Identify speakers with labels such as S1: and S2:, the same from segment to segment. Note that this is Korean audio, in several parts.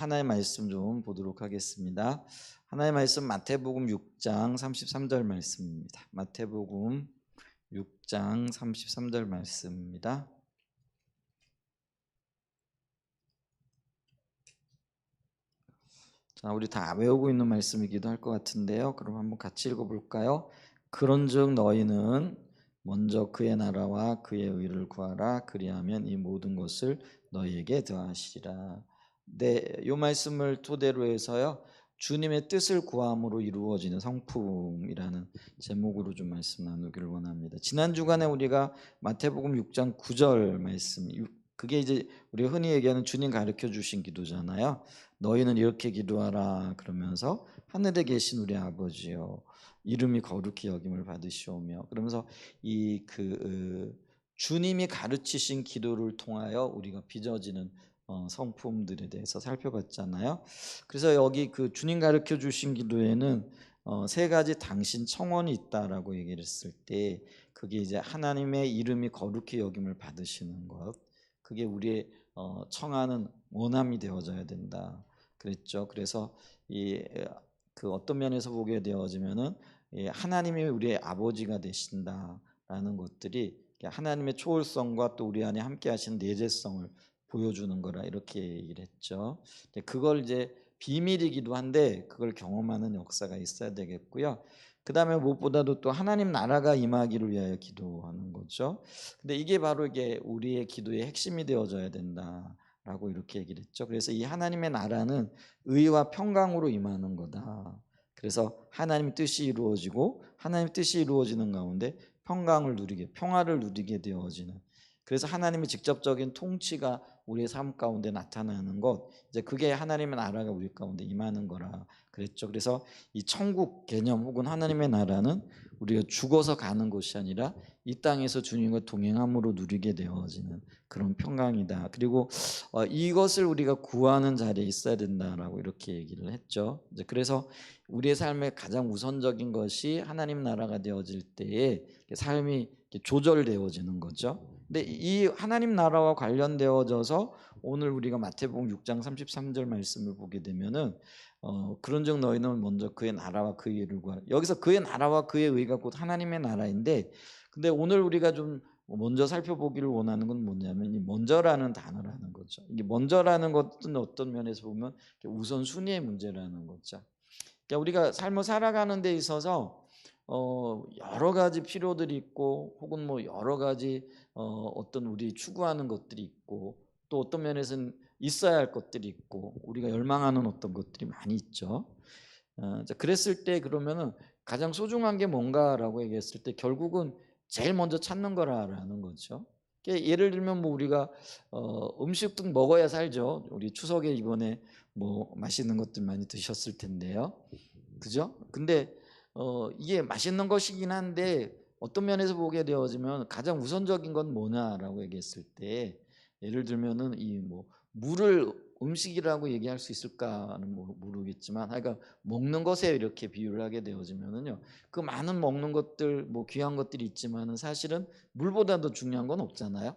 S1: 하나의 말씀 좀 보도록 하겠습니다. 하나의 말씀 마태복음 6장 33절 말씀입니다. 마태복음 6장 33절 말씀입니다. 자, 우리 다 외우고 있는 말씀이기도 할 것 같은데요. 그럼 한번 같이 읽어볼까요? 그런즉 너희는 먼저 그의 나라와 그의 의를 구하라. 그리하면 이 모든 것을 너희에게 더하시리라. 네, 이 말씀을 토대로 해서요. 주님의 뜻을 구함으로 이루어지는 성품이라는 제목으로 좀 말씀 나누기를 원합니다. 지난 주간에 우리가 마태복음 6장 9절 말씀, 그게 이제 우리가 흔히 얘기하는 주님 가르쳐 주신 기도잖아요. 너희는 이렇게 기도하라 그러면서 하늘에 계신 우리 아버지여 이름이 거룩히 여김을 받으시오며 그러면서 주님이 가르치신 기도를 통하여 우리가 빚어지는 성품들에 대해서 살펴봤잖아요. 그래서 여기 그 주님 가르쳐 주신 기도에는 세 가지 당신 청원이 있다라고 얘기를 했을 때 그게 이제 하나님의 이름이 거룩히 여김을 받으시는 것, 그게 우리의 청하는 원함이 되어져야 된다 그랬죠. 그래서 그 어떤 면에서 보게 되어지면은 하나님이 우리의 아버지가 되신다라는 것들이 하나님의 초월성과 또 우리 안에 함께 하신 내재성을 보여주는 거라 이렇게 얘기를 했죠. 그걸 이제 비밀이기도 한데 그걸 경험하는 역사가 있어야 되겠고요. 그 다음에 무엇보다도 또 하나님 나라가 임하기를 위하여 기도하는 거죠. 근데 이게 바로 이게 우리의 기도의 핵심이 되어져야 된다라고 이렇게 얘기를 했죠. 그래서 이 하나님의 나라는 의와 평강으로 임하는 거다. 그래서 하나님의 뜻이 이루어지고 하나님의 뜻이 이루어지는 가운데 평화를 누리게 되어지는, 그래서 하나님의 직접적인 통치가 우리의 삶 가운데 나타나는 것, 이제 그게 하나님의 나라가 우리 가운데 임하는 거라 그랬죠. 그래서 이 천국 개념 혹은 하나님의 나라는 우리가 죽어서 가는 곳이 아니라 이 땅에서 주님과 동행함으로 누리게 되어지는 그런 평강이다. 그리고 이것을 우리가 구하는 자리에 있어야 된다라고 이렇게 얘기를 했죠. 이제 그래서 우리의 삶의 가장 우선적인 것이 하나님 나라가 되어질 때에 삶이 조절되어지는 거죠. 근데 이 하나님 나라와 관련되어져서 오늘 우리가 마태복음 6장 33절 말씀을 보게 되면은 그런즉 너희는 먼저 그의 나라와 그의 의를 구하라. 여기서 그의 나라와 그의 의가 곧 하나님의 나라인데, 근데 오늘 우리가 좀 먼저 살펴보기를 원하는 건 뭐냐면 이 먼저라는 단어라는 거죠. 이게 먼저라는 것은 어떤 면에서 보면 우선순위의 문제라는 거죠. 그러니까 우리가 삶을 살아가는 데 있어서 여러 가지 필요들이 있고 혹은 뭐 여러 가지 어떤 우리 추구하는 것들이 있고 또 어떤 면에서는 있어야 할 것들이 있고 우리가 열망하는 어떤 것들이 많이 있죠. 그랬을 때 그러면은 가장 소중한 게 뭔가라고 얘기했을 때 결국은 제일 먼저 찾는 거라는 거죠. 그러니까 예를 들면 뭐 우리가 음식도 먹어야 살죠. 우리 추석에 이번에 뭐 맛있는 것들 많이 드셨을 텐데요. 그죠? 근데 이게 맛있는 것이긴 한데 어떤 면에서 보게 되어지면 가장 우선적인 건 뭐냐라고 얘기했을 때 예를 들면은 이 뭐 물을 음식이라고 얘기할 수 있을까는 모르겠지만 그러니까 먹는 것에 이렇게 비유를 하게 되어지면은요 그 많은 먹는 것들 뭐 귀한 것들이 있지만은 사실은 물보다 더 중요한 건 없잖아요.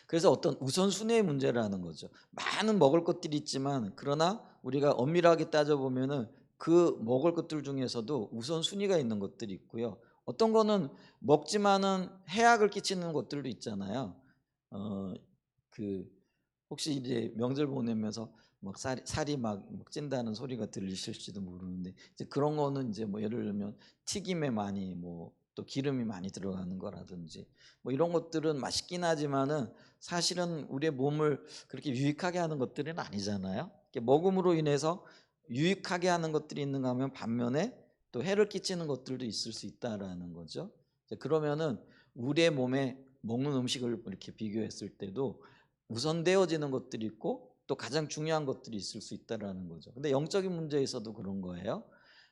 S1: 그래서 어떤 우선순위의 문제라는 거죠. 많은 먹을 것들이 있지만 그러나 우리가 엄밀하게 따져보면은 그 먹을 것들 중에서도 우선순위가 있는 것들이 있고요. 어떤 거는 먹지만은 해악을 끼치는 것들도 있잖아요. 어, 그 혹시 이제 명절 보내면서 막 살이 막 찐다는 소리가 들리실지도 모르는데 이제 그런 거는 이제 뭐 예를 들면 튀김에 많이 뭐 또 기름이 많이 들어가는 거라든지 뭐 이런 것들은 맛있긴 하지만은 사실은 우리의 몸을 그렇게 유익하게 하는 것들은 아니잖아요. 먹음으로 인해서 유익하게 하는 것들이 있는가 하면 반면에 또 해를 끼치는 것들도 있을 수 있다라는 거죠. 그러면은 우리의 몸에 먹는 음식을 이렇게 비교했을 때도 우선되어지는 것들이 있고 또 가장 중요한 것들이 있을 수 있다라는 거죠. 근데 영적인 문제에서도 그런 거예요.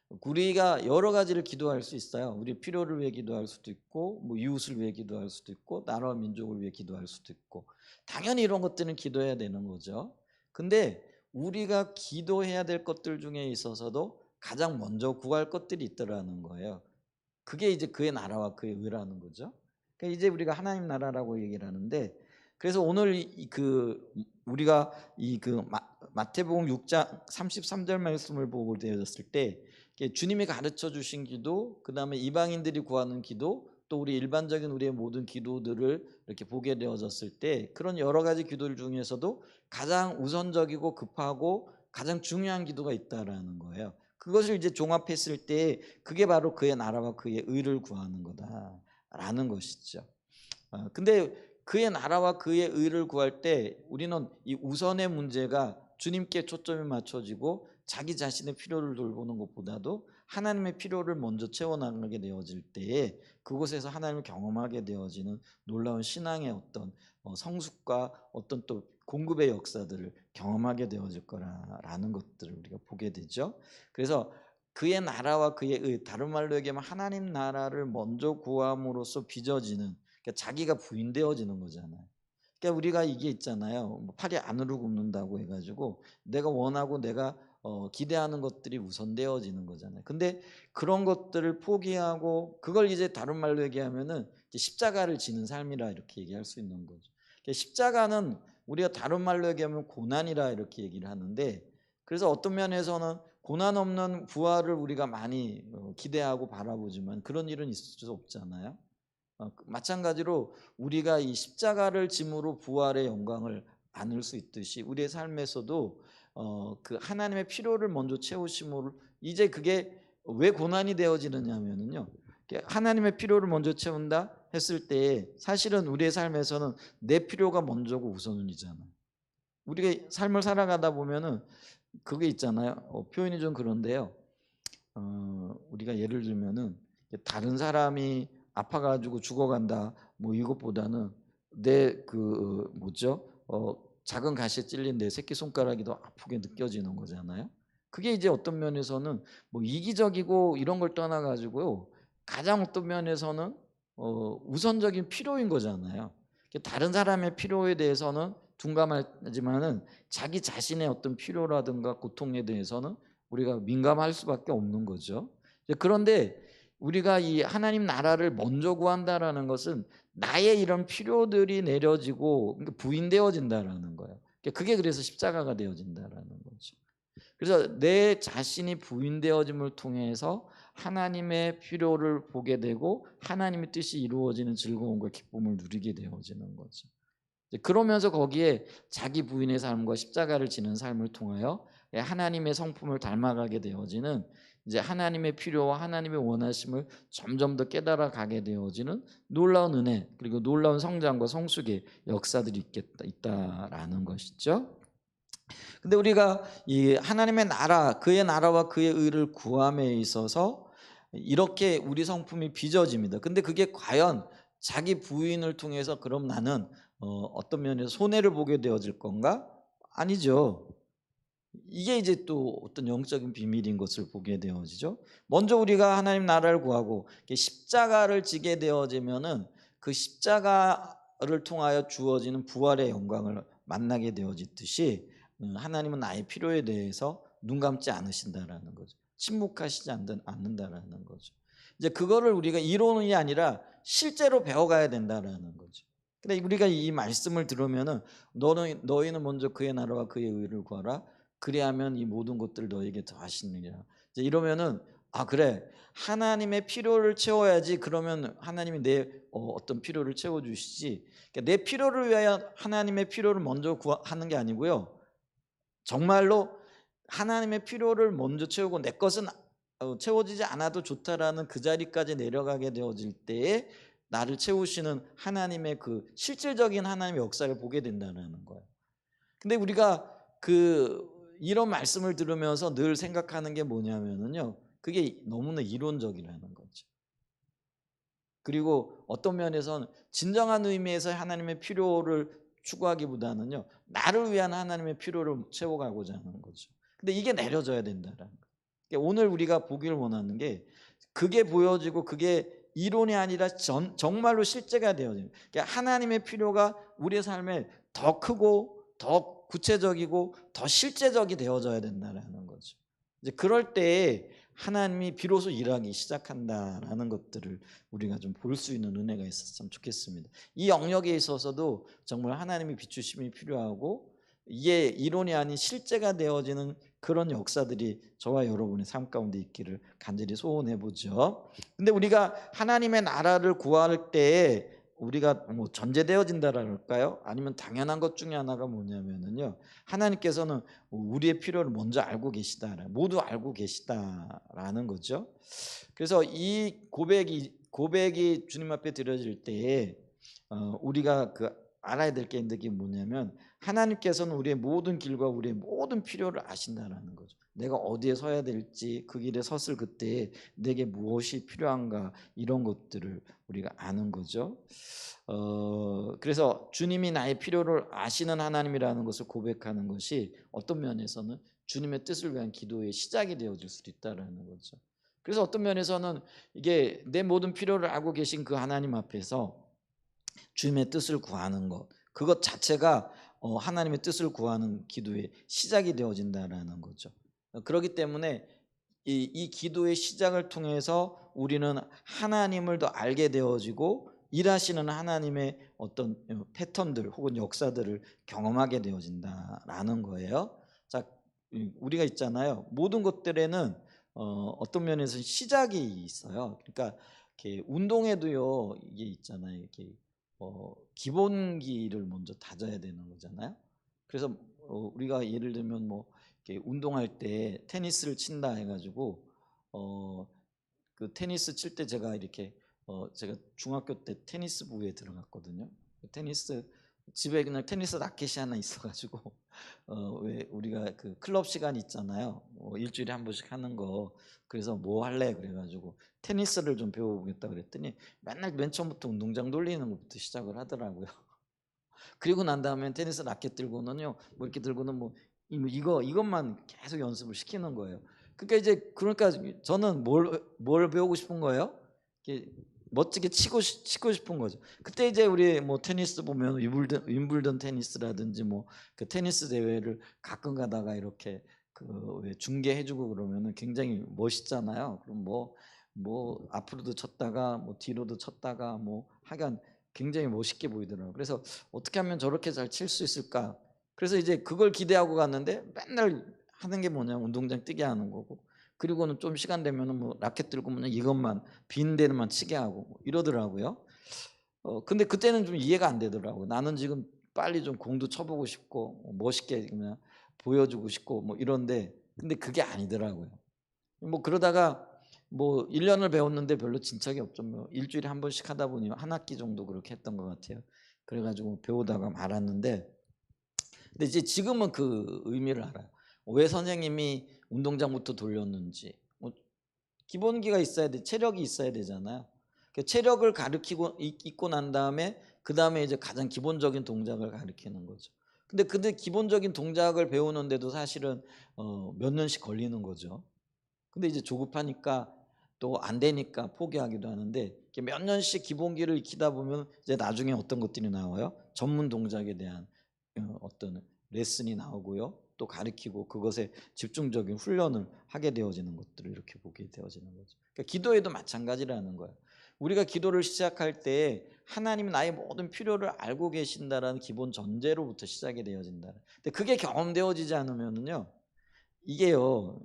S1: 우리가 여러 가지를 기도할 수 있어요. 우리 필요를 위해 기도할 수도 있고 뭐 이웃을 위해 기도할 수도 있고 나라와 민족을 위해 기도할 수도 있고 당연히 이런 것들은 기도해야 되는 거죠. 근데 우리가 기도해야 될 것들 중에 있어서도 가장 먼저 구할 것들이 있더라는 거예요. 그게 이제 그의 나라와 그의 의라는 거죠. 그러니까 이제 우리가 하나님 나라라고 얘기를 하는데, 그래서 오늘 우리가 마태복음 6장 33절 말씀을 보고 되었을 때 주님이 가르쳐 주신 기도, 그다음에 이방인들이 구하는 기도, 또 우리 일반적인 우리의 모든 기도들을 이렇게 보게 되어졌을 때 그런 여러 가지 기도들 중에서도 가장 우선적이고 급하고 가장 중요한 기도가 있다라는 거예요. 그것을 이제 종합했을 때 그게 바로 그의 나라와 그의 의를 구하는 거다라는 것이죠. 근데 그의 나라와 그의 의를 구할 때 우리는 이 우선의 문제가 주님께 초점이 맞춰지고 자기 자신의 필요를 돌보는 것보다도 하나님의 필요를 먼저 채워나가게 되어질 때에 그곳에서 하나님을 경험하게 되어지는 놀라운 신앙의 어떤 성숙과 어떤 또 공급의 역사들을 경험하게 되어질 거라는 것들을 우리가 보게 되죠. 그래서 그의 나라와 그의 의, 다른 말로 얘기하면 하나님 나라를 먼저 구함으로써 빚어지는, 그러니까 자기가 부인되어지는 거잖아요. 그러니까 우리가 이게 있잖아요. 뭐 팔이 안으로 굽는다고 해가지고 내가 원하고 내가 기대하는 것들이 우선되어지는 거잖아요. 근데 그런 것들을 포기하고 그걸 이제 다른 말로 얘기하면은 십자가를 지는 삶이라 이렇게 얘기할 수 있는 거죠. 그러니까 십자가는 우리가 다른 말로 얘기하면 고난이라 이렇게 얘기를 하는데, 그래서 어떤 면에서는 고난 없는 부활을 우리가 많이 기대하고 바라보지만 그런 일은 있을 수 없잖아요. 마찬가지로 우리가 이 십자가를 짐으로 부활의 영광을 안을 수 있듯이 우리의 삶에서도 그 하나님의 필요를 먼저 채우심으로 이제 그게 왜 고난이 되어지느냐면요, 하나님의 필요를 먼저 채운다 했을 때 사실은 우리의 삶에서는 내 필요가 먼저고 우선이잖아요. 우리가 삶을 살아가다 보면은 그게 있잖아요. 표현이 좀 그런데요. 우리가 예를 들면은 다른 사람이 아파가지고 죽어간다 뭐 이것보다는 내 그 뭐죠? 작은 가시에 찔린 내 새끼 손가락이 더 아프게 느껴지는 거잖아요. 그게 이제 어떤 면에서는 뭐 이기적이고 이런 걸 떠나가지고요, 가장 어떤 면에서는 우선적인 필요인 거잖아요. 다른 사람의 필요에 대해서는 둔감하지만은 자기 자신의 어떤 필요라든가 고통에 대해서는 우리가 민감할 수밖에 없는 거죠. 그런데 우리가 이 하나님 나라를 먼저 구한다라는 것은 나의 이런 필요들이 내려지고 부인되어진다라는 거예요. 그게 그래서 십자가가 되어진다라는 거죠. 그래서 내 자신이 부인되어짐을 통해서 하나님의 필요를 보게 되고 하나님의 뜻이 이루어지는 즐거움과 기쁨을 누리게 되어지는 거죠. 그러면서 거기에 자기 부인의 삶과 십자가를 지는 삶을 통하여 하나님의 성품을 닮아가게 되어지는, 이제 하나님의 필요와 하나님의 원하심을 점점 더 깨달아 가게 되어지는 놀라운 은혜, 그리고 놀라운 성장과 성숙의 역사들이 있다라는 것이죠. 근데 우리가 이 하나님의 나라, 그의 나라와 그의 의를 구함에 있어서 이렇게 우리 성품이 빚어집니다. 근데 그게 과연 자기 부인을 통해서 그럼 나는 어떤 면에서 손해를 보게 되어질 건가? 아니죠. 이게 이제 또 어떤 영적인 비밀인 것을 보게 되어지죠. 먼저 우리가 하나님 나라를 구하고 십자가를 지게 되어지면은 그 십자가를 통하여 주어지는 부활의 영광을 만나게 되어지듯이 하나님은 나의 필요에 대해서 눈 감지 않으신다라는 거죠. 침묵하시지 않는다라는 거죠. 이제 그거를 우리가 이론이 아니라 실제로 배워가야 된다라는 거죠. 근데 우리가 이 말씀을 들으면은 너희는 먼저 그의 나라와 그의 의를 구하라. 그리하면 이 모든 것들을 너에게 더하시느니라. 이제 이러면은 그래, 하나님의 필요를 채워야지. 그러면 하나님이 내 어떤 필요를 채워주시지. 그러니까 내 필요를 위하여 하나님의 필요를 먼저 하는 게 아니고요, 정말로 하나님의 필요를 먼저 채우고 내 것은 채워지지 않아도 좋다라는 그 자리까지 내려가게 되어질 때에 나를 채우시는 하나님의 그 실질적인 하나님의 역사를 보게 된다는 거예요. 근데 우리가 이런 말씀을 들으면서 늘 생각하는 게 뭐냐면요, 그게 너무나 이론적이라는 거죠. 그리고 어떤 면에서는 진정한 의미에서 하나님의 필요를 추구하기보다는요, 나를 위한 하나님의 필요를 채워가고자 하는 거죠. 근데 이게 내려져야 된다는 거예요. 그러니까 오늘 우리가 보기를 원하는 게 그게 보여지고 그게 이론이 아니라 정말로 실제가 되어지는, 그러니까 하나님의 필요가 우리의 삶에 더 크고 더 구체적이고 더 실제적이 되어져야 된다는 거죠. 이제 그럴 때에 하나님이 비로소 일하기 시작한다라는 것들을 우리가 좀 볼 수 있는 은혜가 있었으면 좋겠습니다. 이 영역에 있어서도 정말 하나님의 비추심이 필요하고 이게 이론이 아닌 실제가 되어지는 그런 역사들이 저와 여러분의 삶 가운데 있기를 간절히 소원해 보죠. 근데 우리가 하나님의 나라를 구할 때에 우리가 뭐 전제되어진다랄까요? 아니면 당연한 것 중에 하나가 뭐냐면은요. 하나님께서는 우리의 필요를 먼저 알고 계시다. 모두 알고 계시다라는 거죠. 그래서 이 고백이 주님 앞에 드려질 때에 우리가 그 알아야 될 게 있는 게 뭐냐면 하나님께서는 우리의 모든 길과 우리의 모든 필요를 아신다라는 거죠. 내가 어디에 서야 될지 그 길에 섰을 그때 내게 무엇이 필요한가 이런 것들을 우리가 아는 거죠. 그래서 주님이 나의 필요를 아시는 하나님이라는 것을 고백하는 것이 어떤 면에서는 주님의 뜻을 위한 기도의 시작이 되어질 수도 있다라는 거죠. 그래서 어떤 면에서는 이게 내 모든 필요를 알고 계신 그 하나님 앞에서 주님의 뜻을 구하는 것, 그것 자체가 하나님의 뜻을 구하는 기도의 시작이 되어진다라는 거죠. 그렇기 때문에 이 기도의 시작을 통해서 우리는 하나님을 더 알게 되어지고 일하시는 하나님의 어떤 패턴들 혹은 역사들을 경험하게 되어진다라는 거예요. 자, 우리가 있잖아요. 모든 것들에는 어떤 면에서 시작이 있어요. 그러니까 이렇게 운동에도요, 이게 있잖아요. 이렇게 기본기를 먼저 다져야 되는 거잖아요. 그래서 우리가 예를 들면 뭐 이렇게 운동할 때 테니스를 친다 해가지고 그 테니스 칠 때 제가 이렇게 제가 중학교 때 테니스부에 들어갔거든요. 테니스 집에 그냥 테니스 라켓이 하나 있어가지고 왜 우리가 그 클럽 시간 있잖아요. 일주일에 한 번씩 하는 거. 그래서 뭐 할래 그래가지고 테니스를 좀 배워보겠다 그랬더니 맨날 맨 처음부터 운동장 돌리는 것부터 시작을 하더라고요. 그리고 난 다음에 테니스 라켓 들고는요, 뭐 이렇게 들고는 뭐 이것만 계속 연습을 시키는 거예요. 그러니까 저는 뭘 배우고 싶은 거예요? 이렇게 멋지게 치고 싶은 거죠. 그때 이제 우리 뭐 테니스 보면 윈블던 테니스라든지 뭐 그 테니스 대회를 가끔 가다가 이렇게 그 왜 중계해주고 그러면은 굉장히 멋있잖아요. 그럼 뭐 앞으로도 쳤다가 뭐 뒤로도 쳤다가 뭐 하여간 굉장히 멋있게 보이더라고요. 그래서 어떻게 하면 저렇게 잘 칠 수 있을까? 그래서 이제 그걸 기대하고 갔는데 맨날 하는 게 뭐냐, 운동장 뛰게 하는 거고, 그리고는 좀 시간 되면은 뭐 라켓 들고 그냥 이것만 빈 데만 치게 하고 뭐 이러더라고요. 근데 그때는 좀 이해가 안 되더라고요. 나는 지금 빨리 좀 공도 쳐보고 싶고 멋있게 그냥 보여주고 싶고 뭐 이런데, 근데 그게 아니더라고요. 뭐 그러다가 뭐 1년을 배웠는데 별로 진척이 없죠. 뭐 일주일에 한 번씩 하다 보니 한 학기 정도 그렇게 했던 것 같아요. 그래가지고 배우다가 말았는데, 근데 이제 지금은 그 의미를 알아요. 왜 선생님이 운동장부터 돌렸는지. 뭐 기본기가 있어야 돼, 체력이 있어야 되잖아요. 그 체력을 가르치고 있고 난 다음에 그 다음에 이제 가장 기본적인 동작을 가르치는 거죠. 근데 기본적인 동작을 배우는데도 사실은 몇 년씩 걸리는 거죠. 근데 이제 조급하니까 또 안 되니까 포기하기도 하는데, 이렇게 몇 년씩 기본기를 익히다 보면 이제 나중에 어떤 것들이 나와요? 전문 동작에 대한 어떤 레슨이 나오고요. 또 가르치고 그것에 집중적인 훈련을 하게 되어지는 것들을 이렇게 보게 되어지는 거죠. 그러니까 기도에도 마찬가지라는 거예요. 우리가 기도를 시작할 때 하나님은 나의 모든 필요를 알고 계신다라는 기본 전제로부터 시작이 되어진다. 근데 그게 경험되어지지 않으면은요, 이게요,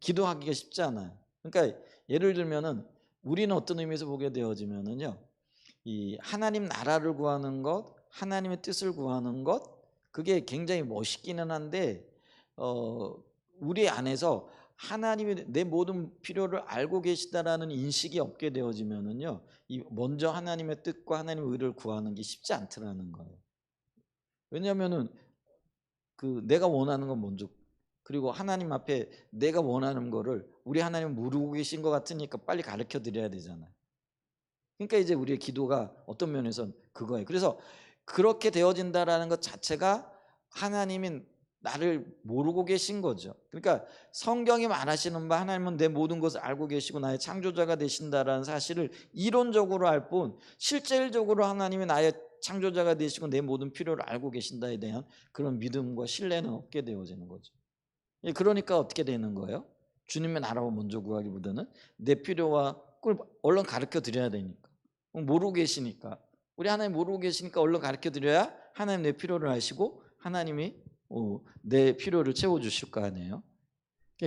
S1: 기도하기가 쉽지 않아요. 그러니까 예를 들면은 우리는 어떤 의미에서 보게 되어지면은요, 이 하나님 나라를 구하는 것, 하나님의 뜻을 구하는 것, 그게 굉장히 멋있기는 한데 어, 우리 안에서 하나님이 내 모든 필요를 알고 계시다라는 인식이 없게 되어지면은요, 이 먼저 하나님의 뜻과 하나님의 의를 구하는 게 쉽지 않더라는 거예요. 왜냐하면은 그 내가 원하는 건 먼저, 그리고 하나님 앞에 내가 원하는 거를 우리 하나님 모르고 계신 것 같으니까 빨리 가르쳐 드려야 되잖아요. 그러니까 이제 우리의 기도가 어떤 면에선 그거예요. 그래서 그렇게 되어진다라는 것 자체가 하나님이 나를 모르고 계신 거죠. 그러니까 성경이 말하시는 바 하나님은 내 모든 것을 알고 계시고 나의 창조자가 되신다라는 사실을 이론적으로 알 뿐, 실질적으로 하나님이 나의 창조자가 되시고 내 모든 필요를 알고 계신다에 대한 그런 믿음과 신뢰는 없게 되어지는 거죠. 그러니까 어떻게 되는 거예요? 주님의 나라を먼저 구하기보다는 내 필요와 그걸 얼른 가르쳐 드려야 되니까, 모르고 계시니까, 우리 하나님 모르고 계시니까 얼른 가르쳐 드려야 하나님 내 필요를 아시고 하나님이 내 필요를 채워주실 거 아니에요.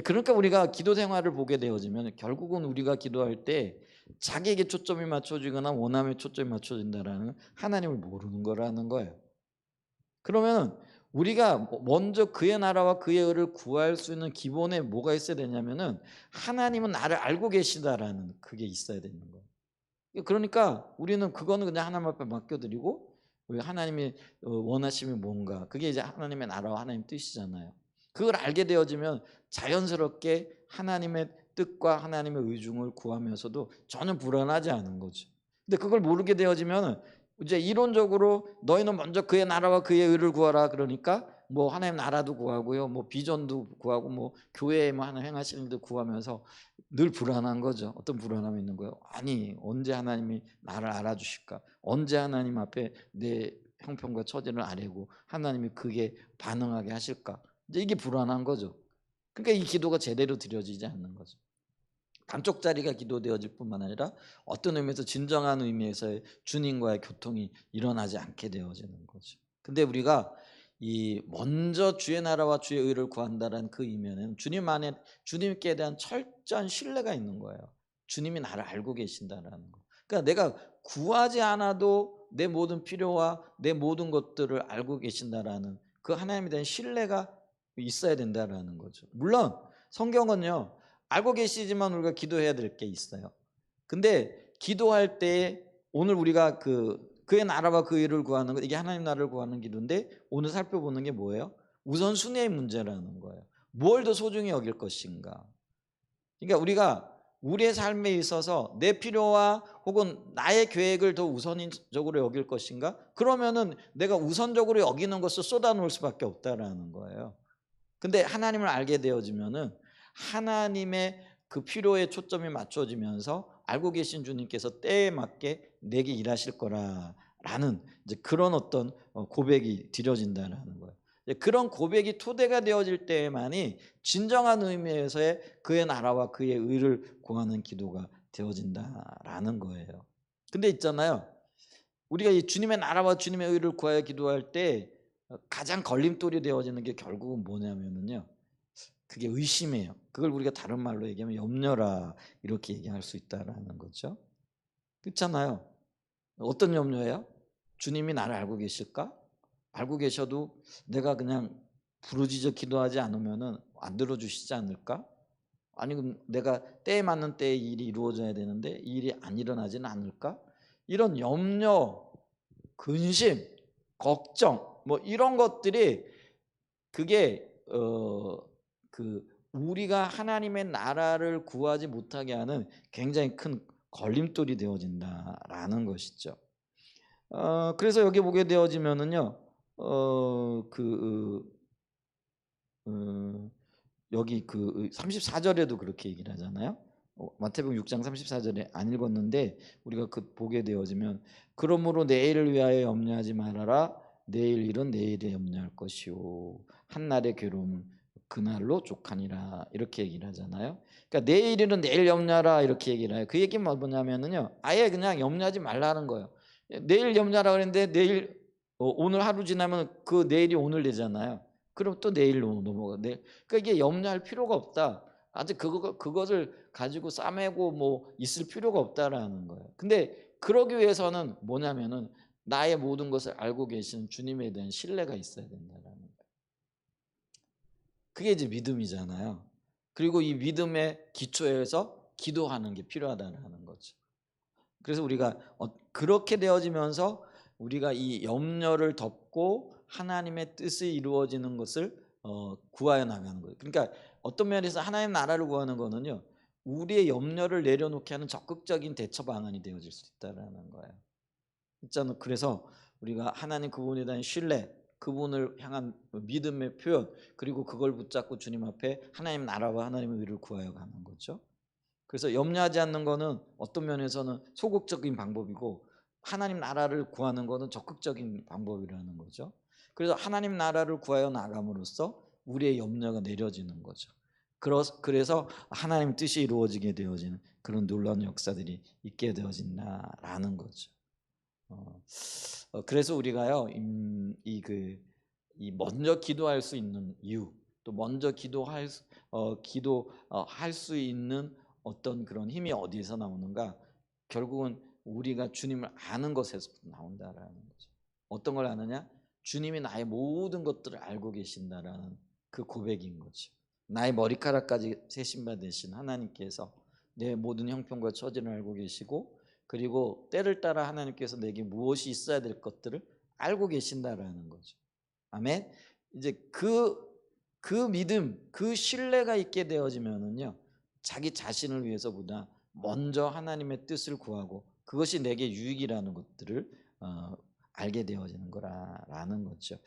S1: 그러니까 우리가 기도 생활을 보게 되어지면 결국은 우리가 기도할 때 자기에게 초점이 맞춰지거나 원함에 초점이 맞춰진다라는 하나님을 모르는 거라는 거예요. 그러면 우리가 먼저 그의 나라와 그의 의를 구할 수 있는 기본에 뭐가 있어야 되냐면은 하나님은 나를 알고 계시다라는 그게 있어야 되는 거예요. 그러니까 우리는 그거는 그냥 하나님 앞에 맡겨드리고 우리 하나님이 원하심이 뭔가 그게 이제 하나님의 나라와 하나님 뜻이잖아요. 그걸 알게 되어지면 자연스럽게 하나님의 뜻과 하나님의 의중을 구하면서도 전혀 불안하지 않은 거죠. 근데 그걸 모르게 되어지면 이제 이론적으로 너희는 먼저 그의 나라와 그의 의를 구하라 그러니까 뭐 하나님 나라도 구하고요, 뭐 비전도 구하고 뭐 교회에 뭐 하나 행하시는 일도 구하면서 늘 불안한 거죠. 어떤 불안함이 있는 거예요. 아니 언제 하나님이 나를 알아주실까? 언제 하나님 앞에 내 형편과 처지를 아뢰고 하나님이 그게 반응하게 하실까? 이제 이게 불안한 거죠. 그러니까 이 기도가 제대로 드려지지 않는 거죠. 반쪽짜리가 기도되어질 뿐만 아니라 어떤 의미에서 진정한 의미에서의 주님과의 교통이 일어나지 않게 되어지는 거죠. 근데 우리가 이 먼저 주의 나라와 주의 의를 구한다는 그 이면에는 주님 안에 주님께 대한 철저한 신뢰가 있는 거예요. 주님이 나를 알고 계신다라는 거. 그러니까 내가 구하지 않아도 내 모든 필요와 내 모든 것들을 알고 계신다라는 그 하나님에 대한 신뢰가 있어야 된다라는 거죠. 물론 성경은요. 알고 계시지만 우리가 기도해야 될 게 있어요. 근데 기도할 때 오늘 우리가 그의 나라와 그 일을 구하는 것 이게 하나님 나라를 구하는 기도인데 오늘 살펴보는 게 뭐예요? 우선순위의 문제라는 거예요. 뭘 더 소중히 여길 것인가? 그러니까 우리가 우리의 삶에 있어서 내 필요와 혹은 나의 계획을 더 우선적으로 여길 것인가? 그러면은 내가 우선적으로 여기는 것을 쏟아놓을 수밖에 없다라는 거예요. 근데 하나님을 알게 되어지면은 하나님의 그 필요에 초점이 맞춰지면서 알고 계신 주님께서 때에 맞게 내게 일하실 거라라는 이제 그런 어떤 고백이 드려진다라는 거예요. 그런 고백이 토대가 되어질 때만이 진정한 의미에서의 그의 나라와 그의 의를 구하는 기도가 되어진다라는 거예요. 근데 있잖아요. 우리가 이 주님의 나라와 주님의 의를 구하여 기도할 때 가장 걸림돌이 되어지는 게 결국은 뭐냐면은요. 그게 의심이에요. 그걸 우리가 다른 말로 얘기하면 염려라 이렇게 얘기할 수 있다라는 거죠. 그렇잖아요. 어떤 염려예요? 주님이 나를 알고 계실까? 알고 계셔도 내가 그냥 부르짖어 기도하지 않으면은 안 들어주시지 않을까? 아니 그럼 내가 때에 맞는 때에 일이 이루어져야 되는데 이 일이 안 일어나지는 않을까? 이런 염려, 근심, 걱정 뭐 이런 것들이 그게 우리가 하나님의 나라를 구하지 못하게 하는 굉장히 큰 걸림돌이 되어진다라는 것이죠. 그래서 여기 보게 되어지면은요, 어, 여기 34절에도 그렇게 얘기를 하잖아요. 마태복음 6장 34절에 안 읽었는데 우리가 보게 되어지면 그러므로 내일을 위하여 염려하지 말아라. 내일 일은 내일에 염려할 것이요 한날의 괴로움은 그날로 족하니라 이렇게 얘기를 하잖아요. 그러니까 내일 일은 내일 염려하라 이렇게 얘기를 해요. 그 얘기는 뭐냐면은요 아예 그냥 염려하지 말라는 거예요. 내일 염려하라 그랬는데 내일 오늘 하루 지나면 그 내일이 오늘 되잖아요. 그럼 또 내일로 넘어가. 그러니까 이게 염려할 필요가 없다. 아직 그것을 가지고 싸매고 뭐 있을 필요가 없다라는 거예요. 근데 그러기 위해서는 뭐냐면은 나의 모든 것을 알고 계시는 주님에 대한 신뢰가 있어야 된다라는 거예요. 그게 이제 믿음이잖아요. 그리고 이 믿음의 기초에서 기도하는 게 필요하다는 거죠. 그래서 우리가 그렇게 되어지면서 우리가 이 염려를 덮고 하나님의 뜻이 이루어지는 것을 구하여 나가는 거예요. 그러니까 어떤 면에서 하나님 나라를 구하는 거는요. 우리의 염려를 내려놓게 하는 적극적인 대처 방안이 되어질 수 있다라는 거예요. 있잖아요. 그래서 우리가 하나님 그분에 대한 신뢰, 그분을 향한 믿음의 표현, 그리고 그걸 붙잡고 주님 앞에 하나님 나라와 하나님의 의를 구하여 가는 거죠. 그래서 염려하지 않는 거는 어떤 면에서는 소극적인 방법이고 하나님 나라를 구하는 거는 적극적인 방법이라는 거죠. 그래서 하나님 나라를 구하여 나감으로써 우리의 염려가 내려지는 거죠. 그래서 하나님 뜻이 이루어지게 되어지는 그런 놀라운 역사들이 있게 되어진다라는 거죠. 그래서 우리가요, 이 먼저 기도할 수 있는 이유, 또 먼저 기도할 수 있는 어떤 그런 힘이 어디에서 나오는가? 결국은 우리가 주님을 아는 것에서부터 나온다라는 거죠. 어떤 걸 아느냐? 주님이 나의 모든 것들을 알고 계신다라는 그 고백인 거죠. 나의 머리카락까지 세신 바 되신 하나님께서 내 모든 형편과 처지를 알고 계시고, 그리고 때를 따라 하나님께서 내게 무엇이 있어야 될 것들을 알고 계신다라는 거죠. 아멘. 이제 그 믿음, 그 신뢰가 있게 되어지면은요, 자기 자신을 위해서보다 먼저 하나님의 뜻을 구하고 그것이 내게 유익이라는 것들을 알게 되어지는 거라는 거죠.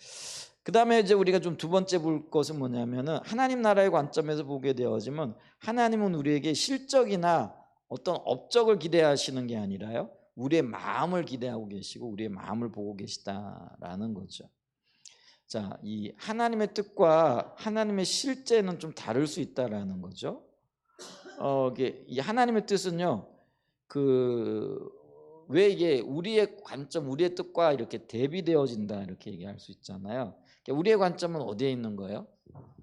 S1: 그 다음에 이제 우리가 좀 두 번째 볼 것은 뭐냐면은, 하나님 나라의 관점에서 보게 되어지면 하나님은 우리에게 실적이나 어떤 업적을 기대하시는 게 아니라요, 우리의 마음을 기대하고 계시고 우리의 마음을 보고 계시다라는 거죠. 자, 이 하나님의 뜻과 하나님의 실제는 좀 다를 수 있다라는 거죠. 이게 이 하나님의 뜻은요, 왜 이게 우리의 관점, 우리의 뜻과 이렇게 대비되어진다 이렇게 얘기할 수 있잖아요. 그러니까 우리의 관점은 어디에 있는 거예요?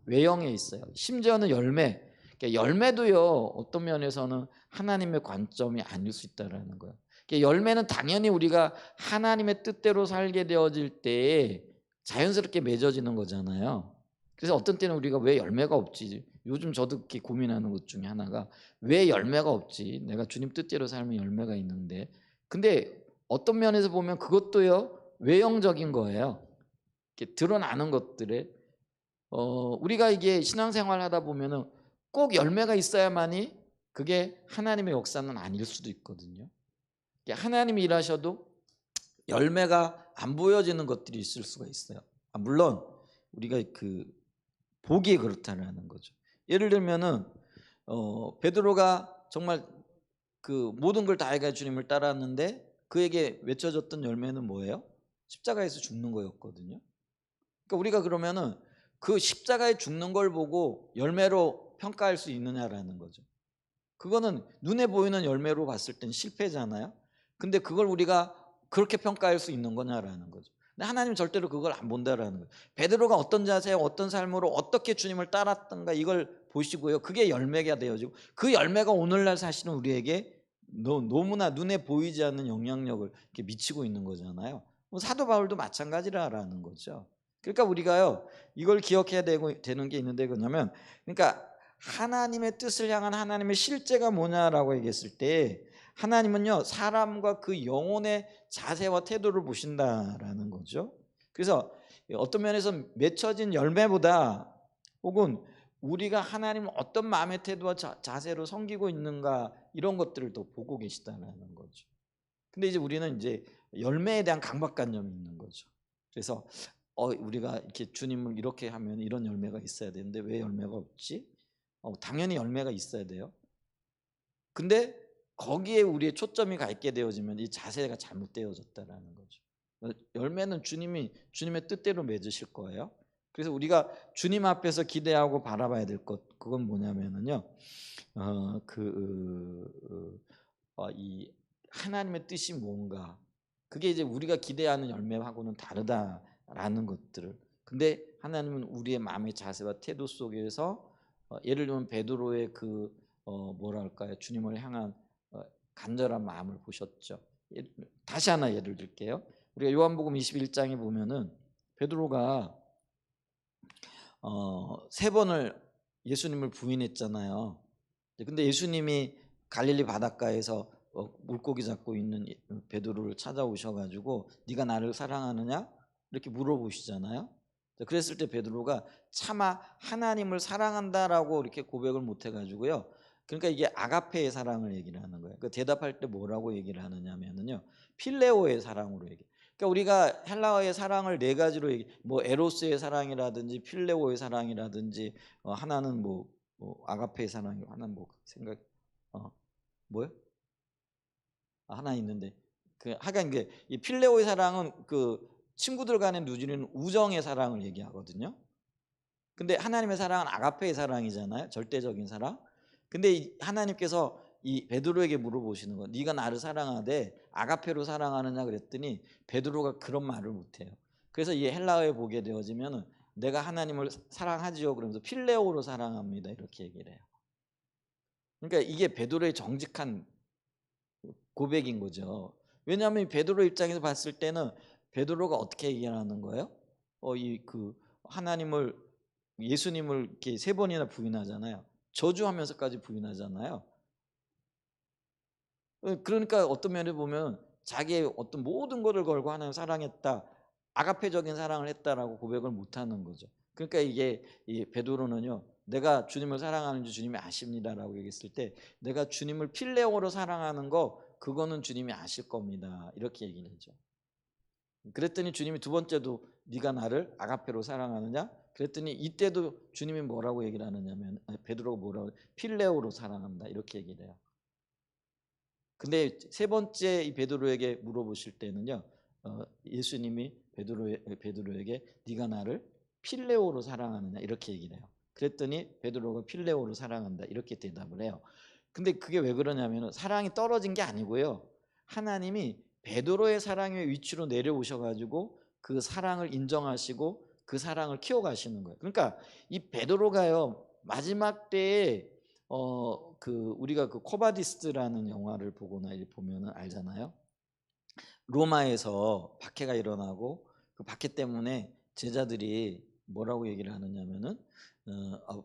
S1: 외형에 있어요. 심지어는 열매. 그러니까 열매도요, 어떤 면에서는 하나님의 관점이 아닐 수 있다라는 거예요. 그러니까 열매는 당연히 우리가 하나님의 뜻대로 살게 되어질 때에 자연스럽게 맺어지는 거잖아요. 그래서 어떤 때는 우리가 왜 열매가 없지? 요즘 저도 이렇게 고민하는 것 중에 하나가, 왜 열매가 없지? 내가 주님 뜻대로 살면 열매가 있는데. 근데 어떤 면에서 보면 그것도요, 외형적인 거예요. 이렇게 드러나는 것들에 우리가 이게 신앙생활 하다 보면은 꼭 열매가 있어야만이 그게 하나님의 역사는 아닐 수도 있거든요. 하나님이 일하셔도 열매가 안 보여지는 것들이 있을 수가 있어요. 물론 우리가 보기에 그렇다는 거죠. 예를 들면은 베드로가 정말 그 모든 걸 다 해가 주님을 따랐는데 그에게 맺혀졌던 열매는 뭐예요? 십자가에서 죽는 거였거든요. 그러니까 우리가 그러면은 그 십자가에 죽는 걸 보고 열매로 평가할 수 있느냐라는 거죠. 그거는 눈에 보이는 열매로 봤을 땐 실패잖아요. 근데 그걸 우리가 그렇게 평가할 수 있는 거냐라는 거죠. 근데 하나님 절대로 그걸 안 본다라는 거예요. 베드로가 어떤 자세, 어떤 삶으로 어떻게 주님을 따랐던가 이걸 보시고요, 그게 열매가 되어지고, 그 열매가 오늘날 사실은 우리에게 너무나 눈에 보이지 않는 영향력을 이렇게 미치고 있는 거잖아요. 사도 바울도 마찬가지라는 거죠. 그러니까 우리가요, 이걸 기억해야 되는 게 있는데, 뭐냐면, 그러니까 하나님의 뜻을 향한 하나님의 실제가 뭐냐라고 얘기했을 때, 하나님은요, 사람과 그 영혼의 자세와 태도를 보신다라는 거죠. 그래서 어떤 면에서 맺혀진 열매보다, 혹은 우리가 하나님을 어떤 마음의 태도와 자세로 섬기고 있는가, 이런 것들을 더 보고 계시다는 거죠. 근데 이제 우리는 이제 열매에 대한 강박관념이 있는 거죠. 그래서 우리가 이렇게 주님을 이렇게 하면 이런 열매가 있어야 되는데 왜 열매가 없지? 당연히 열매가 있어야 돼요. 근데 거기에 우리의 초점이 가 있게 되어지면 이 자세가 잘못되어졌다라는 거죠. 열매는 주님의 뜻대로 맺으실 거예요. 그래서 우리가 주님 앞에서 기대하고 바라봐야 될 것, 그건 뭐냐면은요, 이 하나님의 뜻이 뭔가, 그게 이제 우리가 기대하는 열매하고는 다르다라는 것들을. 근데 하나님은 우리의 마음의 자세와 태도 속에서 예를 들면 베드로의 뭐랄까요, 주님을 향한 간절한 마음을 보셨죠. 다시 하나 예를 들게요. 우리가 요한복음 21장에 보면은 베드로가 3번을 예수님을 부인했잖아요. 근데 예수님이 갈릴리 바닷가에서 물고기 잡고 있는 베드로를 찾아오셔가지고 네가 나를 사랑하느냐 이렇게 물어보시잖아요. 그랬을 때 베드로가 차마 하나님을 사랑한다라고 이렇게 고백을 못 해가지고요. 그러니까 이게 아가페의 사랑을 얘기를 하는 거예요. 그 대답할 때 뭐라고 얘기를 하느냐면은요, 필레오의 사랑으로 얘기. 그러니까 우리가 헬라어의 사랑을 4가지로 뭐 에로스의 사랑이라든지 필레오의 사랑이라든지 하나는 뭐 아가페의 사랑이고 하나는 뭐 생각 뭐요? 하나 있는데 하여간 이 필레오의 사랑은 그 친구들 간에 누리는 우정의 사랑을 얘기하거든요. 근데 하나님의 사랑은 아가페의 사랑이잖아요. 절대적인 사랑. 근데 하나님께서 이 베드로에게 물어보시는 거, 네가 나를 사랑하되 아가페로 사랑하느냐 그랬더니 베드로가 그런 말을 못해요. 그래서 이 헬라어에 보게 되어지면 내가 하나님을 사랑하지요 그러면서 필레오로 사랑합니다 이렇게 얘기를 해요. 그러니까 이게 베드로의 정직한 고백인 거죠. 왜냐하면 베드로 입장에서 봤을 때는 베드로가 어떻게 얘기하는 거예요? 이 그 하나님을 예수님을 이렇게 세 번이나 부인하잖아요. 저주하면서까지 부인하잖아요. 그러니까 어떤 면에 보면 자기의 어떤 모든 것을 걸고 하나님을 사랑했다, 아가페적인 사랑을 했다라고 고백을 못하는 거죠. 그러니까 이게 이 베드로는요, 내가 주님을 사랑하는 줄 주님이 아십니다라고 얘기했을 때, 내가 주님을 필레오로 사랑하는 거 그거는 주님이 아실 겁니다 이렇게 얘기를 했죠. 그랬더니 주님이 두 번째도 네가 나를 아가페로 사랑하느냐? 그랬더니 이때도 주님이 뭐라고 얘기를 하느냐면 베드로가 뭐라고 필레오로 사랑한다 이렇게 얘기를 해요. 근데 세 번째 이 베드로에게 물어보실 때는요, 예수님이 베드로에게 네가 나를 필레오로 사랑하느냐 이렇게 얘기를 해요. 그랬더니 베드로가 필레오로 사랑한다 이렇게 대답을 해요. 근데 그게 왜 그러냐면 사랑이 떨어진 게 아니고요. 하나님이 베드로의 사랑의 위치로 내려오셔가지고 그 사랑을 인정하시고 그 사랑을 키워가시는 거예요. 그러니까 이 베드로가요 마지막 때에 우리가 그 코바디스라는 영화를 보거나 보면은 알잖아요. 로마에서 박해가 일어나고 그 박해 때문에 제자들이 뭐라고 얘기를 하느냐면은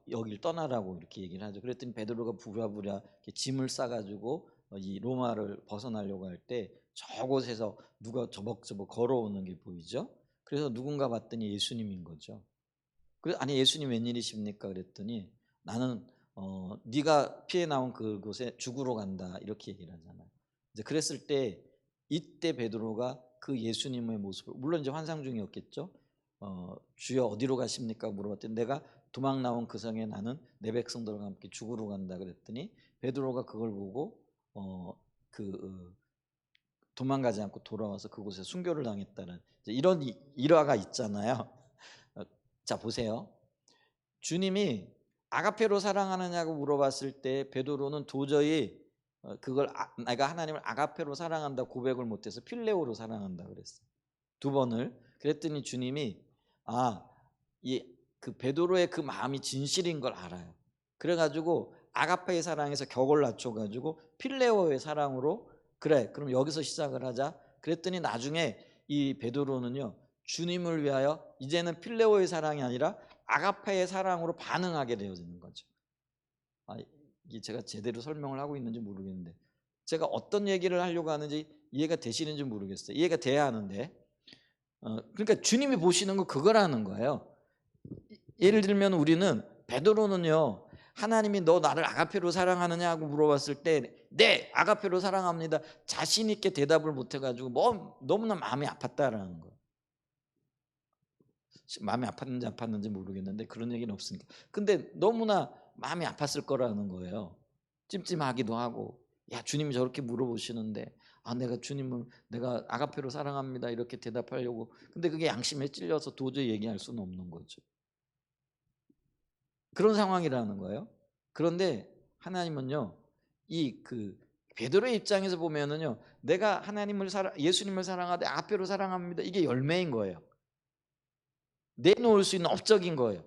S1: 여길 떠나라고 이렇게 얘기를 하죠. 그랬더니 베드로가 부랴부랴 짐을 싸가지고 이 로마를 벗어나려고 할 때 저곳에서 누가 저벅저벅 걸어오는 게 보이죠. 그래서 누군가 봤더니 예수님인 거죠. 그래서 아니 예수님 웬일이십니까? 그랬더니 나는 네가 피해 나온 그곳에 죽으러 간다 이렇게 얘기를 하잖아요. 이제 그랬을 때 이때 베드로가 그 예수님의 모습을 물론 이제 환상 중이었겠죠. 주여 어디로 가십니까? 물어봤더니 내가 도망 나온 그 성에 나는 내 백성들과 함께 죽으러 간다 그랬더니 베드로가 그걸 보고 도망가지 않고 돌아와서 그곳에 순교를 당했다는 이런 일화가 있잖아요. 자 보세요. 주님이 아가페로 사랑하느냐고 물어봤을 때 베드로는 도저히 그걸 내가 하나님을 아가페로 사랑한다 고백을 못해서 필레오로 사랑한다 그랬어요. 두 번을. 그랬더니 주님이 그 베드로의 그 마음이 진실인 걸 알아요. 그래가지고 아가페의 사랑에서 격을 낮춰가지고 필레오의 사랑으로 그래 그럼 여기서 시작을 하자. 그랬더니 나중에 이 베드로는요 주님을 위하여 이제는 필레오의 사랑이 아니라 아가페의 사랑으로 반응하게 되어지는 거죠. 이게 제가 제대로 설명을 하고 있는지 모르겠는데 제가 어떤 얘기를 하려고 하는지 이해가 되시는지 모르겠어요. 이해가 돼야 하는데 그러니까 주님이 보시는 거 그거라는 거예요. 예를 들면 우리는 베드로는요 하나님이 너 나를 아가페로 사랑하느냐고 물어봤을 때 네 아가페로 사랑합니다 자신 있게 대답을 못해가지고 너무나 마음이 아팠다라는 거예요. 마음이 아팠는지 아팠는지 모르겠는데 그런 얘기는 없으니까. 근데 너무나 마음이 아팠을 거라는 거예요. 찜찜하기도 하고 야 주님이 저렇게 물어보시는데 내가 아가페로 사랑합니다 이렇게 대답하려고 근데 그게 양심에 찔려서 도저히 얘기할 수는 없는 거죠. 그런 상황이라는 거예요. 그런데 하나님은요 베드로의 입장에서 보면은요 내가 예수님을 사랑하되 아가페로 사랑합니다 이게 열매인 거예요. 내놓을 수 있는 업적인 거예요.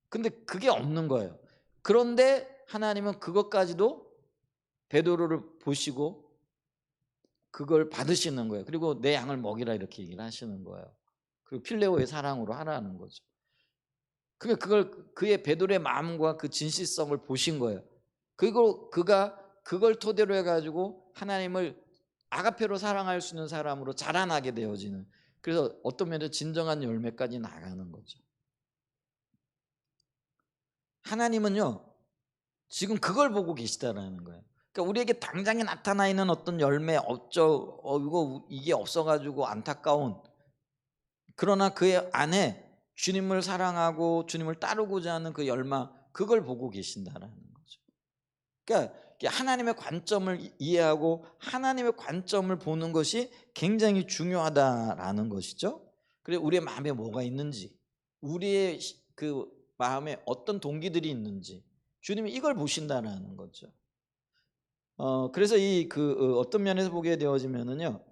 S1: 근데 그게 없는 거예요. 그런데 하나님은 그것까지도 베드로를 보시고 그걸 받으시는 거예요. 그리고 내 양을 먹이라 이렇게 얘기를 하시는 거예요. 그리고 필레오의 사랑으로 하라는 거죠. 그러니까 그의 베드로의 마음과 그 진실성을 보신 거예요. 그리고 그가 그걸 토대로 해가지고 하나님을 아가페로 사랑할 수 있는 사람으로 자라나게 되어지는 그래서 어떤 면에서 진정한 열매까지 나가는 거죠. 하나님은요 지금 그걸 보고 계시다라는 거예요. 그러니까 우리에게 당장에 나타나 있는 어떤 열매 이게 없어가지고 안타까운 그러나 그 안에 주님을 사랑하고 주님을 따르고자 하는 그 열망 그걸 보고 계신다라는 거죠. 그러니까 하나님의 관점을 이해하고 하나님의 관점을 보는 것이 굉장히 중요하다라는 것이죠. 그리고 우리의 마음에 뭐가 있는지 우리의 그 마음에 어떤 동기들이 있는지 주님이 이걸 보신다라는 거죠. 그래서 어떤 면에서 보게 되어지면은요,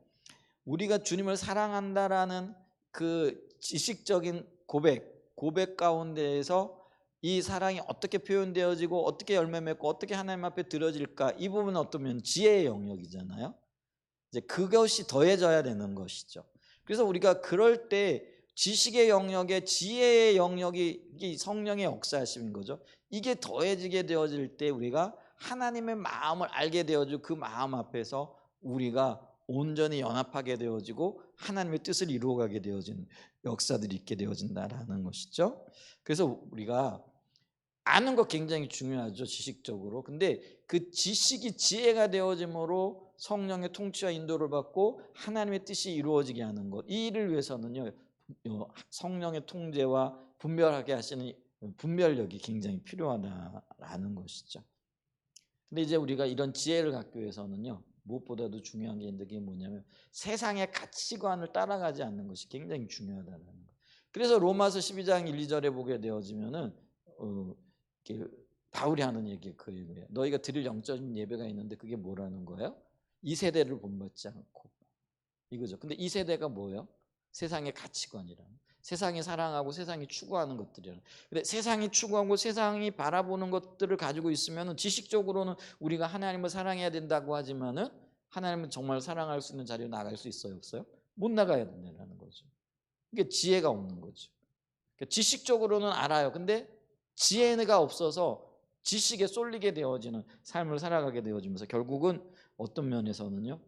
S1: 우리가 주님을 사랑한다라는 그 지식적인 고백 가운데에서 이 사랑이 어떻게 표현되어지고 어떻게 열매 맺고 어떻게 하나님 앞에 드려질까, 이 부분은 어떠면 지혜의 영역이잖아요. 이제 그것이 더해져야 되는 것이죠. 그래서 우리가 그럴 때 지식의 영역에 지혜의 영역이 이 성령의 역사하심인 거죠. 이게 더해지게 되어질 때 우리가 하나님의 마음을 알게 되어지고 그 마음 앞에서 우리가 온전히 연합하게 되어지고 하나님의 뜻을 이루어가게 되어지는 역사들이 있게 되어진다라는 것이죠. 그래서 우리가 아는 거 굉장히 중요하죠, 지식적으로. 근데 그 지식이 지혜가 되어짐으로 성령의 통치와 인도를 받고 하나님의 뜻이 이루어지게 하는 것, 이 일을 위해서는요, 성령의 통제와 분별하게 하시는 분별력이 굉장히 필요하다라는 것이죠. 근데 이제 우리가 이런 지혜를 갖기 위해서는요, 무엇보다도 중요한 게 있는데, 그게 뭐냐면 세상의 가치관을 따라가지 않는 것이 굉장히 중요하다는 거예요. 그래서 로마서 12장 1, 2절에 보게 되어지면은 바울이 하는 얘기, 그 얘기예요. 너희가 드릴 영적인 예배가 있는데 그게 뭐라는 거예요? 이 세대를 본받지 않고, 이거죠. 근데 이 세대가 뭐예요? 세상의 가치관이라는, 세상이 사랑하고 세상이 추구하는 것들이라는. 근데 세상이 추구하고 세상이 바라보는 것들을 가지고 있으면 지식적으로는 우리가 하나님을 사랑해야 된다고 하지만은 하나님은 정말 사랑할 수 있는 자리로 나갈 수 있어요, 없어요? 못 나가야 된다는 거죠. 이게 지혜가 없는 거죠. 그러니까 지식적으로는 알아요. 근데 지혜가 없어서 지식에 쏠리게 되어지는 삶을 살아가게 되어지면서 결국은 어떤 면에서는요,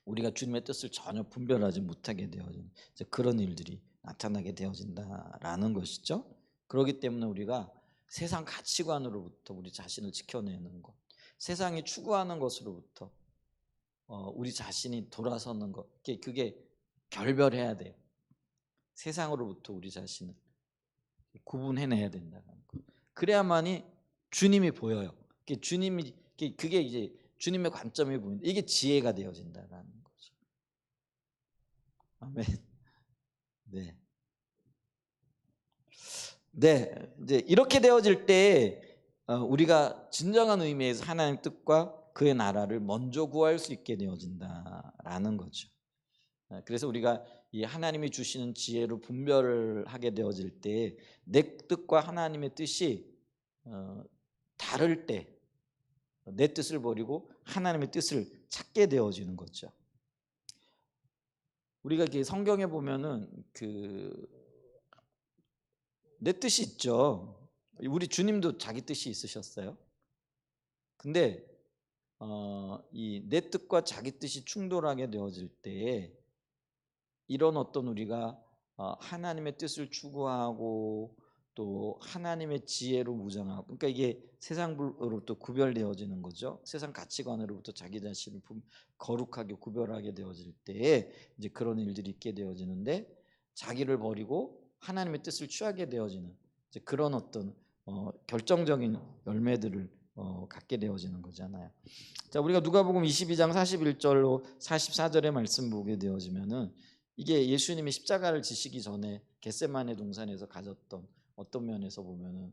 S1: 우리가 주님의 뜻을 전혀 분별하지 못하게 되어지는 이제 그런 일들이 나타나게 되어진다라는 것이죠. 그렇기 때문에 우리가 세상 가치관으로부터 우리 자신을 지켜내는 것, 세상이 추구하는 것으로부터 우리 자신이 돌아서는 것, 그게 결별해야 돼요. 세상으로부터 우리 자신을 구분해내야 된다는 거. 그래야만이 주님이 보여요. 그게 이제 주님의 관점이 보인다. 이게 지혜가 되어진다는 거죠. 아멘. 네. 네. 이제 이렇게 되어질 때 우리가 진정한 의미에서 하나님의 뜻과 그의 나라를 먼저 구할 수 있게 되어진다라는 거죠. 그래서 우리가 이 하나님이 주시는 지혜로 분별을 하게 되어질 때 내 뜻과 하나님의 뜻이 다를 때 내 뜻을 버리고 하나님의 뜻을 찾게 되어지는 거죠. 우리가 이렇게 성경에 보면은 내 뜻이 있죠. 우리 주님도 자기 뜻이 있으셨어요. 근데 이 내 뜻과 자기 뜻이 충돌하게 되어질 때 이런 어떤 우리가 하나님의 뜻을 추구하고 또 하나님의 지혜로 무장하고, 그러니까 이게 세상으로부터 구별되어지는 거죠. 세상 가치관으로부터 자기 자신을 거룩하게 구별하게 되어질 때에 이제 그런 일들이 있게 되어지는데, 자기를 버리고 하나님의 뜻을 취하게 되어지는 이제 그런 어떤 결정적인 열매들을 갖게 되어지는 거잖아요. 자, 우리가 누가복음 22장 41절로 44절의 말씀 보게 되어지면은 이게 예수님이 십자가를 지시기 전에 겟세마네 동산에서 가졌던, 어떤 면에서 보면은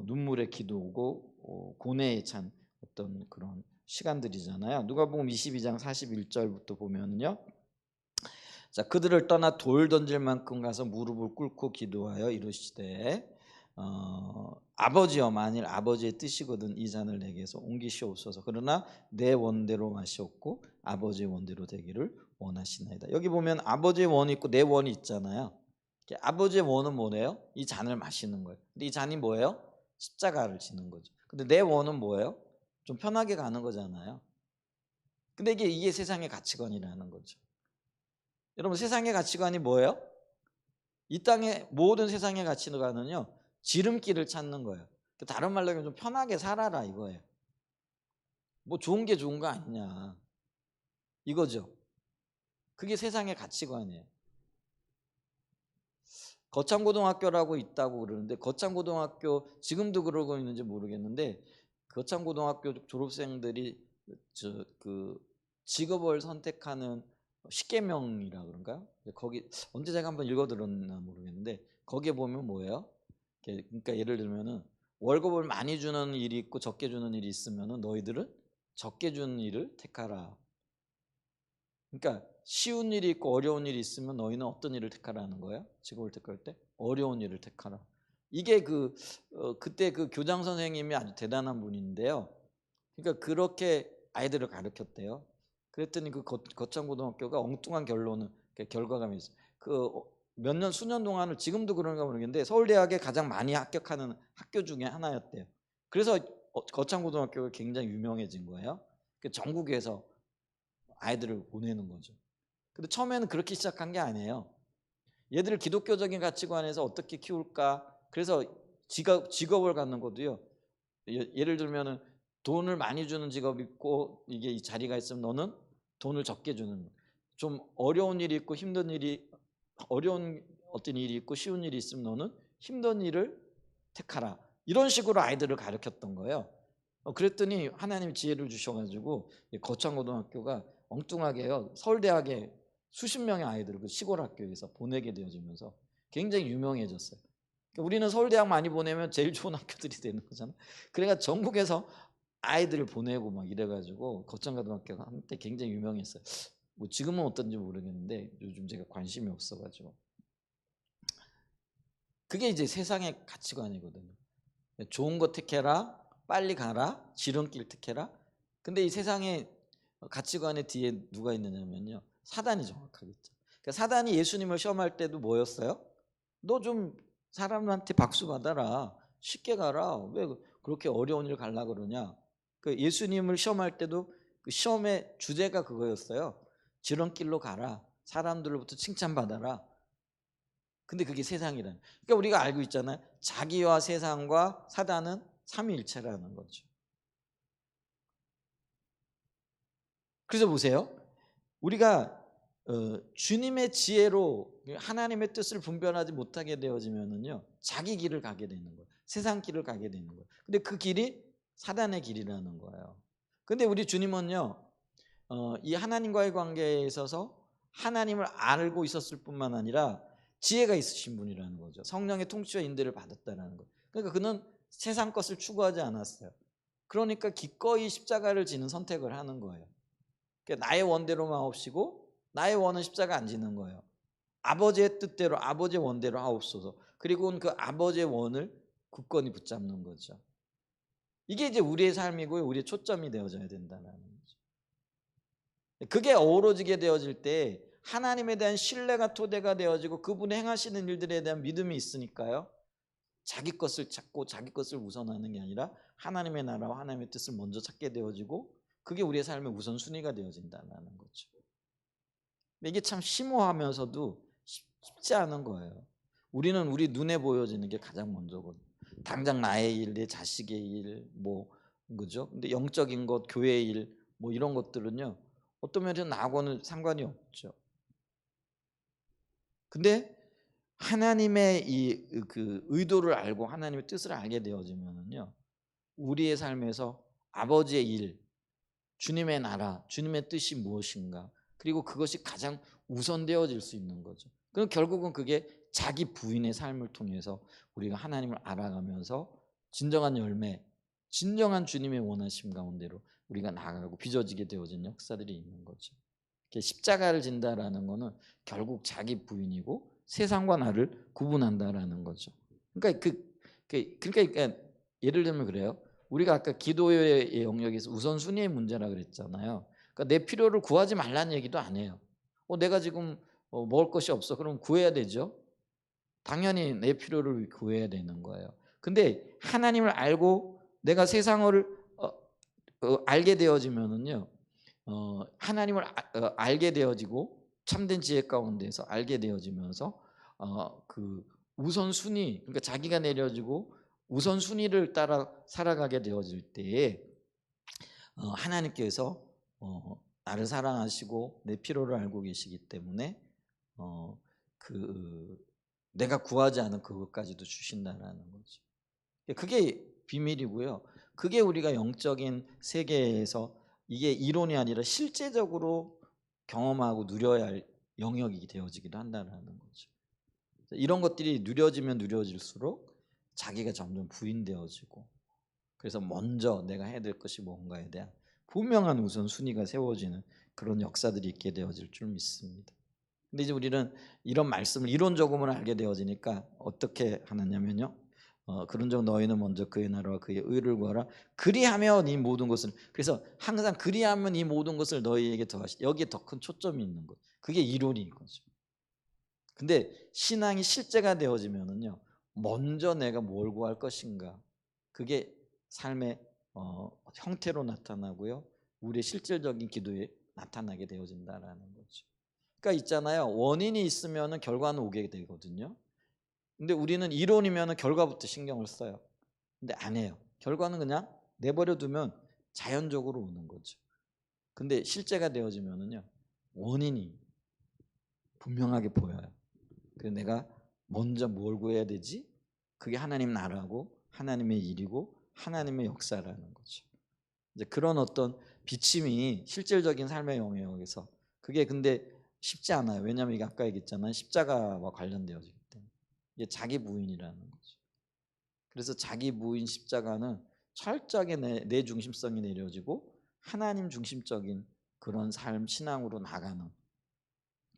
S1: 눈물의 기도고 고뇌에 찬 어떤 그런 시간들이잖아요. 누가복음 22장 41절부터 보면은요. 자, 그들을 떠나 돌 던질 만큼 가서 무릎을 꿇고 기도하여 이르시되 아버지여, 만일 아버지의 뜻이거든 이 잔을 내게서 옮기시옵소서. 그러나 내 원대로 마시옵고 아버지의 원대로 되기를 원하시나이다. 여기 보면 아버지의 원이 있고 내 원이 있잖아요. 아버지의 원은 뭐예요? 이 잔을 마시는 거예요. 근데 이 잔이 뭐예요? 십자가를 지는 거죠. 근데 내 원은 뭐예요? 좀 편하게 가는 거잖아요. 근데 이게 세상의 가치관이라는 거죠. 여러분, 세상의 가치관이 뭐예요? 이 땅의 모든 세상의 가치관은요, 지름길을 찾는 거예요. 다른 말로 하면 좀 편하게 살아라 이거예요. 뭐 좋은 게 좋은 거 아니냐 이거죠. 그게 세상의 가치관이에요. 거창고등학교라고 있다고 그러는데, 거창고등학교 지금도 그러고 있는지 모르겠는데, 거창고등학교 졸업생들이 직업을 선택하는 10계명이라 그런가요? 거기 언제 제가 한번 읽어 들었나 모르겠는데, 거기에 보면 뭐예요? 그러니까 예를 들면은 월급을 많이 주는 일이 있고 적게 주는 일이 있으면은 너희들은 적게 주는 일을 택하라. 그러니까 쉬운 일이 있고 어려운 일이 있으면 너희는 어떤 일을 택하라는 거예요? 직업을 택할 때 어려운 일을 택하라. 이게 그때 그 교장 선생님이 아주 대단한 분인데요. 그러니까 그렇게 아이들을 가르쳤대요. 그랬더니 그 거창고등학교가 엉뚱한 결과가 있어요. 몇 년 수년 동안을 지금도 그런가 모르겠는데 서울대학에 가장 많이 합격하는 학교 중에 하나였대요. 그래서 거창고등학교가 굉장히 유명해진 거예요. 전국에서 아이들을 보내는 거죠. 근데 처음에는 그렇게 시작한 게 아니에요. 얘들을 기독교적인 가치관에서 어떻게 키울까? 그래서 직업을 갖는 것도요. 예를 들면은 돈을 많이 주는 직업이 있고 이게 이 자리가 있으면 너는 돈을 적게 주는, 좀 어려운 일이 있고 어려운 어떤 일이 있고 쉬운 일이 있으면 너는 힘든 일을 택하라. 이런 식으로 아이들을 가르쳤던 거예요. 그랬더니 하나님 지혜를 주셔가지고 거창고등학교가 엉뚱하게요 서울대학에 수십 명의 아이들을 그 시골 학교에서 보내게 되어지면서 굉장히 유명해졌어요. 그러니까 우리는 서울대학 많이 보내면 제일 좋은 학교들이 되는 거잖아요. 그러니까 전국에서 아이들을 보내고 막 이래가지고 거창고등학교가 한때 굉장히 유명했어요. 뭐 지금은 어떤지 모르겠는데 요즘 제가 관심이 없어가지고. 그게 이제 세상의 가치관이거든요. 좋은 거 택해라, 빨리 가라, 지름길 택해라. 근데 이 세상의 가치관의 뒤에 누가 있느냐면요, 사단이 정확하겠죠. 그러니까 사단이 예수님을 시험할 때도 뭐였어요? 너 좀 사람한테 박수 받아라, 쉽게 가라, 왜 그렇게 어려운 일 갈라 그러냐. 그 예수님을 시험할 때도 그 시험의 주제가 그거였어요. 지름길로 가라, 사람들로부터 칭찬받아라. 근데 그게 세상이라는. 그러니까 우리가 알고 있잖아요. 자기와 세상과 사단은 삼위일체라는 거죠. 그래서 보세요. 우리가 주님의 지혜로 하나님의 뜻을 분별하지 못하게 되어지면은요, 자기 길을 가게 되는 거예요. 세상 길을 가게 되는 거예요. 근데 그 길이 사단의 길이라는 거예요. 근데 우리 주님은요, 이 하나님과의 관계에 있어서 하나님을 알고 있었을 뿐만 아니라 지혜가 있으신 분이라는 거죠. 성령의 통치와 인도를 받았다는 거. 그러니까 그는 세상 것을 추구하지 않았어요. 그러니까 기꺼이 십자가를 지는 선택을 하는 거예요. 그러니까 나의 원대로만 하옵시고 나의 원은 십자가 안 지는 거예요. 아버지의 뜻대로 아버지의 원대로 하옵소서. 그리고는 그 아버지의 원을 굳건히 붙잡는 거죠. 이게 이제 우리의 삶이고요. 우리의 초점이 되어져야 된다는 거죠. 그게 어우러지게 되어질 때 하나님에 대한 신뢰가 토대가 되어지고 그분이 행하시는 일들에 대한 믿음이 있으니까요, 자기 것을 찾고 자기 것을 우선하는 게 아니라 하나님의 나라와 하나님의 뜻을 먼저 찾게 되어지고 그게 우리의 삶의 우선순위가 되어진다는 거죠. 이게 참 심오하면서도 쉽지 않은 거예요. 우리는 우리 눈에 보여지는 게 가장 먼저거든요. 당장 나의 일, 내 자식의 일, 뭐 그죠? 근데 영적인 것, 교회의 일, 뭐 이런 것들은요, 어떤 면에서는 나하고는 상관이 없죠. 근데 하나님의 그 의도를 알고 하나님의 뜻을 알게 되어지면은요, 우리의 삶에서 아버지의 일, 주님의 나라, 주님의 뜻이 무엇인가, 그리고 그것이 가장 우선되어질 수 있는 거죠. 그럼 결국은 그게 자기 부인의 삶을 통해서 우리가 하나님을 알아가면서 진정한 열매, 진정한 주님의 원하심 가운데로 우리가 나아가고 빚어지게 되어진 역사들이 있는 거죠. 십자가를 진다라는 거는 결국 자기 부인이고 세상과 나를 구분한다라는 거죠. 그러니까 예를 들면 그래요. 우리가 아까 기도의 영역에서 우선순위의 문제라 그랬잖아요. 그러니까 내 필요를 구하지 말라는 얘기도 안 해요. 내가 지금 먹을 것이 없어. 그럼 구해야 되죠. 당연히 내 필요를 구해야 되는 거예요. 근데 하나님을 알고 내가 세상을 알게 되어지면은요, 하나님을 알게 되어지고 참된 지혜 가운데서 알게 되어지면서 그 우선순위, 그러니까 자기가 내려지고 우선순위를 따라 살아가게 되어질 때에 하나님께서 나를 사랑하시고 내 필요를 알고 계시기 때문에 그 내가 구하지 않은 그것까지도 주신다라는 거죠. 그게 비밀이고요. 그게 우리가 영적인 세계에서 이게 이론이 아니라 실제적으로 경험하고 누려야 할 영역이 되어지기도 한다는 거죠. 이런 것들이 누려지면 누려질수록 자기가 점점 부인되어지고, 그래서 먼저 내가 해야 될 것이 뭔가에 대한 분명한 우선순위가 세워지는 그런 역사들이 있게 되어질 줄 믿습니다. 근데 이제 우리는 이런 말씀을 이론적으로만 알게 되어지니까 어떻게 하느냐면요. 그런즉 너희는 먼저 그의 나라와 그의 의를 구하라. 그리하면 이 모든 것을, 그래서 항상 그리하면 이 모든 것을 너희에게 더하시. 여기에 더 큰 초점이 있는 것. 그게 이론인 거죠. 근데 신앙이 실제가 되어지면은요. 먼저 내가 뭘 구할 것인가. 그게 삶의 형태로 나타나고요. 우리의 실질적인 기도에 나타나게 되어진다라는 거죠. 그러니까 있잖아요. 원인이 있으면은 결과는 오게 되거든요. 근데 우리는 이론이면은 결과부터 신경을 써요. 근데 안 해요. 결과는 그냥 내버려 두면 자연적으로 오는 거죠. 근데 실제가 되어지면은요. 원인이 분명하게 보여요. 그래서 내가 먼저 뭘 구해야 되지? 그게 하나님 나라고 하나님의 일이고 하나님의 역사라는 거죠. 이제 그런 어떤 비침이 실질적인 삶의 영역에서 그게 근데 쉽지 않아요. 왜냐하면 이게 아까 얘기했잖아요. 십자가와 관련되어지기 때문에 이게 자기 부인이라는 거죠. 그래서 자기 부인 십자가는 철저하게 내 중심성이 내려지고 하나님 중심적인 그런 삶 신앙으로 나가는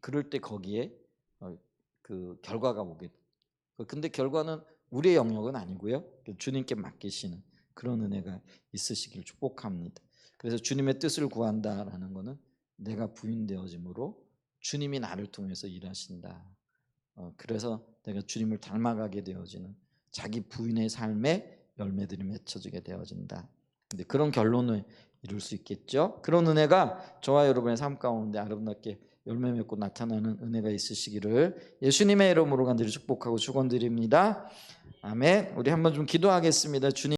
S1: 그럴 때 거기에 그 결과가 오게 돼요. 근데 결과는 우리의 영역은 아니고요. 주님께 맡기시는 그런 은혜가 있으시길 축복합니다. 그래서 주님의 뜻을 구한다라는 것은 내가 부인되어짐으로 주님이 나를 통해서 일하신다. 그래서 내가 주님을 닮아가게 되어지는 자기 부인의 삶에 열매들이 맺혀지게 되어진다. 근데 그런 결론을 이룰 수 있겠죠. 그런 은혜가 저와 여러분의 삶 가운데 아름답게 열매 맺고 나타나는 은혜가 있으시기를 예수님의 이름으로 간절히 축복하고 축원드립니다. 아멘. 우리 한번 좀 기도하겠습니다. 주님